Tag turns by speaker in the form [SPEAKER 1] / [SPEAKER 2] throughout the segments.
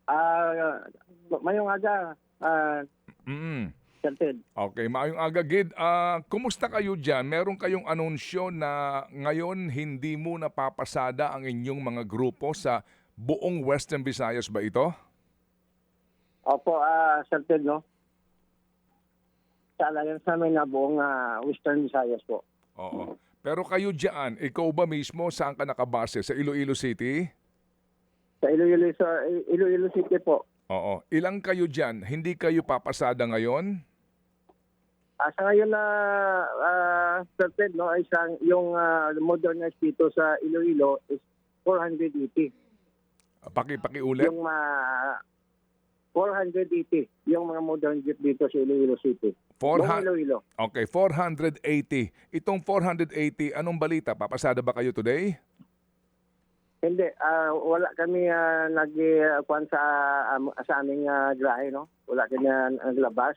[SPEAKER 1] Ah, mayong aga,
[SPEAKER 2] Mm.
[SPEAKER 1] Sir Ted.
[SPEAKER 2] Okay, maayong aga, Gid. Kumusta kayo dyan? Meron kayong anunsyo na ngayon hindi muna papasada ang inyong mga grupo sa buong Western Visayas ba ito?
[SPEAKER 1] Opo, Sir Ted, no? Sa alliance namin na buong Western Visayas po.
[SPEAKER 2] Oo. Pero kayo dyan, ikaw ba mismo saan ka nakabase? Sa Iloilo City?
[SPEAKER 1] Sa Iloilo City po.
[SPEAKER 2] Oo. Ilang kayo dyan? Hindi kayo papasada ngayon?
[SPEAKER 1] Sa ngayon na, Sir Ted, no, yung modernized dito sa Iloilo is 480.
[SPEAKER 2] Pakiulit?
[SPEAKER 1] Yung 480, yung mga modern jeep dito sa Iloilo City. Buong Iloilo.
[SPEAKER 2] Okay, 480. Itong 480, anong balita? Papasada ba kayo today?
[SPEAKER 1] Hindi, wala kami nag-kuhan sa aming grahe, no? Wala kami naglabas,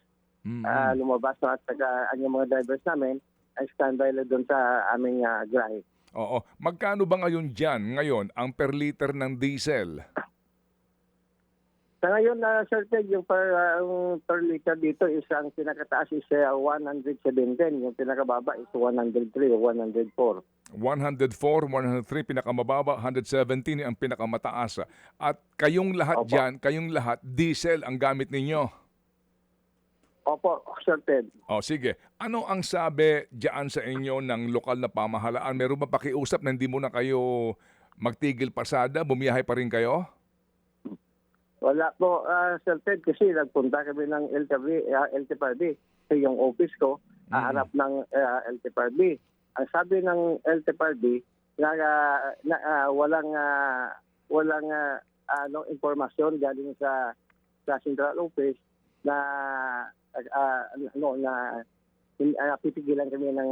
[SPEAKER 1] lumabas, no? At saka ang mga drivers namin ay standby lang doon sa aming grahe.
[SPEAKER 2] Oo. Magkano ba ngayon dyan, ngayon, ang per liter ng diesel?
[SPEAKER 1] Sa ngayon, Sir Ted, yung per liter dito is ang pinakataas is 117. Yung pinakababa is 103 o 104.
[SPEAKER 2] 104, 103, pinakamababa, 117 ang pinakamataas. At kayong lahat
[SPEAKER 1] Opo.
[SPEAKER 2] dyan, kayong lahat, diesel ang gamit ninyo.
[SPEAKER 1] Opo, Sir Ted.
[SPEAKER 2] O sige, ano ang sabi dyan sa inyo ng lokal na pamahalaan? Meron ba pakiusap na hindi muna kayo magtigil pasada, bumiyahe pa rin kayo?
[SPEAKER 1] Wala po, Sir Ted, kasi nagpunta kami ng LTFRB sa yung office ko, harap ng LTFRB. Ang sabi ng LTFRB walang impormasyon galing sa central office na pipigilan kami ng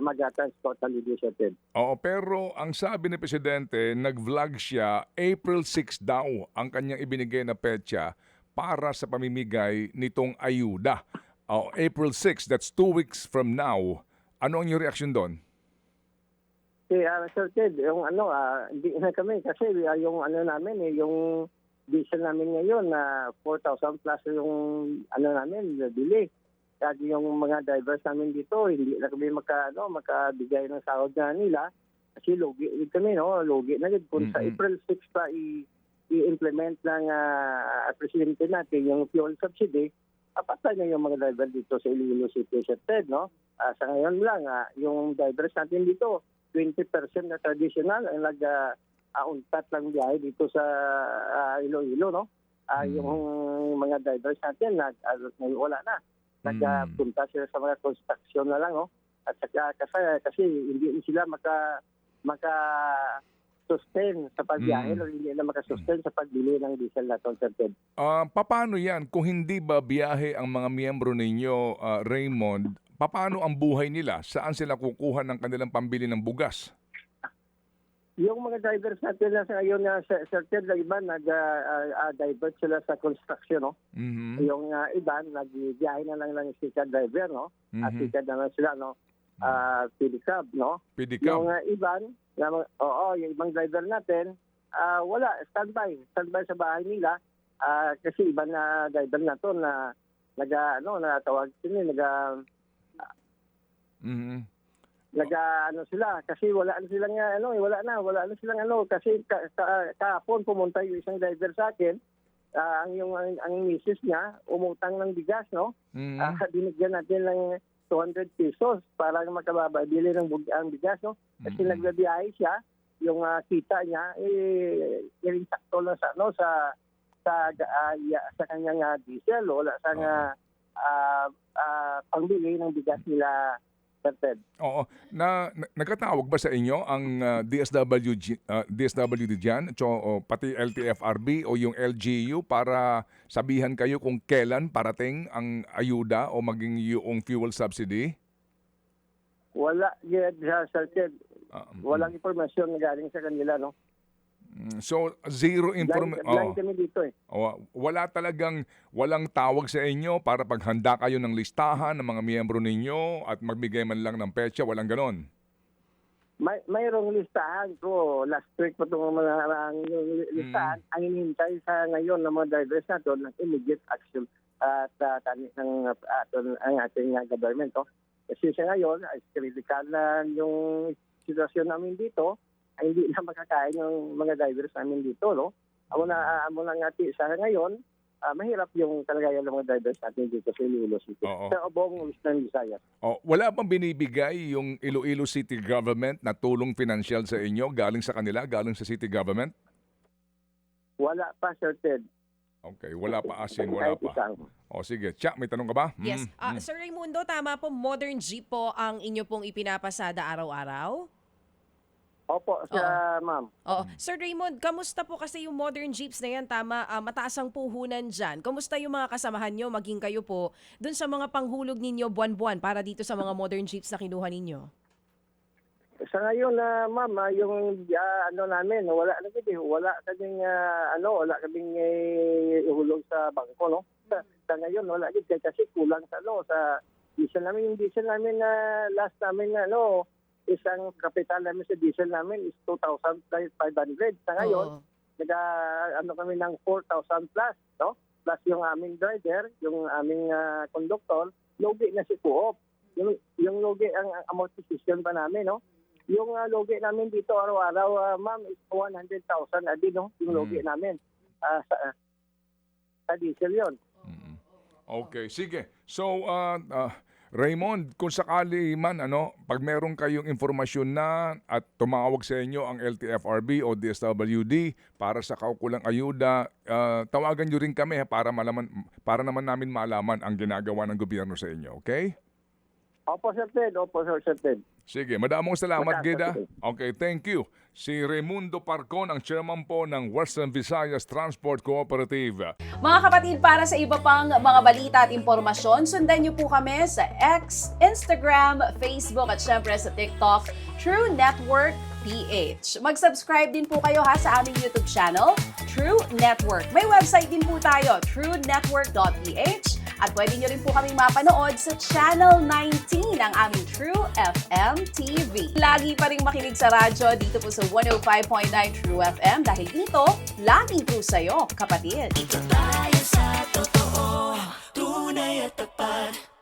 [SPEAKER 1] mag-transport na Sir.
[SPEAKER 2] Oo, pero ang sabi ni Presidente, nag-vlog siya, April 6 daw ang kanyang ibinigay na petsa para sa pamimigay nitong ayuda. April 6, that's 2 weeks from now. Ano ang inyong reaksyon doon?
[SPEAKER 1] Sir Ted, yung hindi na kami kasi yung namin yung diesel namin ngayon na 4,000 plus yung namin bili. At yung mga drivers namin dito, hindi na kami makabigay ng sahod na nila kasi logi kami, no? Logi na kung sa April 6 pa i-implement ng presidente natin yung fuel subsidy, patay na yung mga driver dito sa Iloilo City, Sir Ted, no? Sa ngayon lang, yung drivers natin dito, 20% na traditional ang nag-untat lang biyahe dito sa Iloilo, no? Yung mga drivers natin, wala na. Nagpunta sila sa mga construction na lang, no? At saka kasi hindi sila maka-sustain sa pagbiyahe, hindi na maka-sustain sa pagbili ng diesel na Sir Ted.
[SPEAKER 2] Paano yan? Kung hindi ba biyahe ang mga miyembro ninyo, Raymond, paano ang buhay nila? Saan sila kukuha ng kanilang pambili ng bugas?
[SPEAKER 1] Yung mga drivers natin na sa ngayon na Sir Ted, iba nag-divert sila sa construction, no? Yung iba nagbiyahe na lang ng sticker driver, no? At sticker na lang sila, no? Pedicab, no?
[SPEAKER 2] Pedicab.
[SPEAKER 1] Yung yung ibang driver natin, wala, standby sa bahay nila. Kasi iba na driver na to na natawag sila, sila kasi wala na silang kasi kahapon pumunta yung isang driver sa akin, ang misis niya umutang ng bigas, no? Binigyan natin lang 200 pesos para makababili ng ang bigas, no? Kasi nagbabiyahe siya, yung kita niya sakto lang sa kanyang diesel, wala sang pangbili ng bigas nila.
[SPEAKER 2] Oo. Nagkatawag ba sa inyo ang DSWD dyan, pati LTFRB o yung LGU para sabihan kayo kung kailan parating ang ayuda o maging yung fuel subsidy?
[SPEAKER 1] Wala, Sir Ted. Walang impormasyon na galing sa kanila, no?
[SPEAKER 2] So, zero information.
[SPEAKER 1] Blind kami dito eh.
[SPEAKER 2] Walang tawag sa inyo para paghanda kayo ng listahan ng mga miyembro ninyo at magbigay man lang ng petsa, walang ganon?
[SPEAKER 1] mayroong listahan ko. Last week pa itong mga listahan. Ang inintay sa ngayon ng mga drivers na doon ng immediate action at ang ating government. Kasi sa ngayon, ay critical na yung sitwasyon namin dito, ay hindi na makakain yung mga drivers namin dito. No? Amo na nga sa ngayon, mahirap yung kalagayan ng mga drivers natin dito sa Iloilo City.
[SPEAKER 2] Oo.
[SPEAKER 1] Sa buong Western Visayas.
[SPEAKER 2] Wala bang binibigay yung Iloilo City government na tulong pinansyal sa inyo galing sa kanila, galing sa city government?
[SPEAKER 1] Wala pa, Sir Ted.
[SPEAKER 2] Okay, wala pa asin, wala pa. Sige, Cha, may tanong ka ba?
[SPEAKER 3] Yes. Sir Raimundo, tama po, modern jeep po ang inyo pong ipinapasada araw-araw?
[SPEAKER 1] Opo, ma'am.
[SPEAKER 3] Sir Raymond, kamusta po kasi yung modern jeeps na yan? Tama, mataas ang puhunan dyan. Kamusta yung mga kasamahan nyo, maging kayo po, dun sa mga panghulog ninyo buwan-buwan para dito sa mga modern jeeps na kinuha ninyo?
[SPEAKER 1] Sa ngayon ma'am, yung namin, wala kaming ihulog sa bangko, no. Sa ngayon wala din kasi kulang sa sa diesel namin. Yung diesel namin last namin isang kapital namin sa diesel namin is 2,500. Sa ngayon, kami ng 4,000 plus, no? Plus yung aming driver, yung aming conductor, logi na si Coop. Yung logi ang amortization pa namin, no? Yung logi namin dito araw-araw, ma'am, is 100,000 adi, no? Yung logi namin sa diesel yon.
[SPEAKER 2] Okay, sige. So, Raymond, kung sakali man, pag meron kayong informasyon na at tumawag sa inyo ang LTFRB o DSWD para sa kaukulang ayuda, tawagan nyo rin kami para naman namin malaman ang ginagawa ng gobyerno sa inyo, okay?
[SPEAKER 1] Opo, Sir Ted.
[SPEAKER 2] Sige, madamong salamat, Gida. Okay, thank you. Si Raimundo Parcon, ang chairman po ng Western Visayas Transport Cooperative.
[SPEAKER 4] Mga kapatid, para sa iba pang mga balita at impormasyon, sundan niyo po kami sa X, Instagram, Facebook at syempre sa TikTok, True Network PH. Mag-subscribe din po kayo sa aming YouTube channel, True Network. May website din po tayo, truenetwork.ph. At pwede nyo rin po kaming mapanood sa Channel 19 ng aming True FM TV. Lagi pa rin makinig sa radyo dito po sa 105.9 True FM dahil ito, laging true sa'yo, kapatid.
[SPEAKER 5] Dito tayo sa totoo.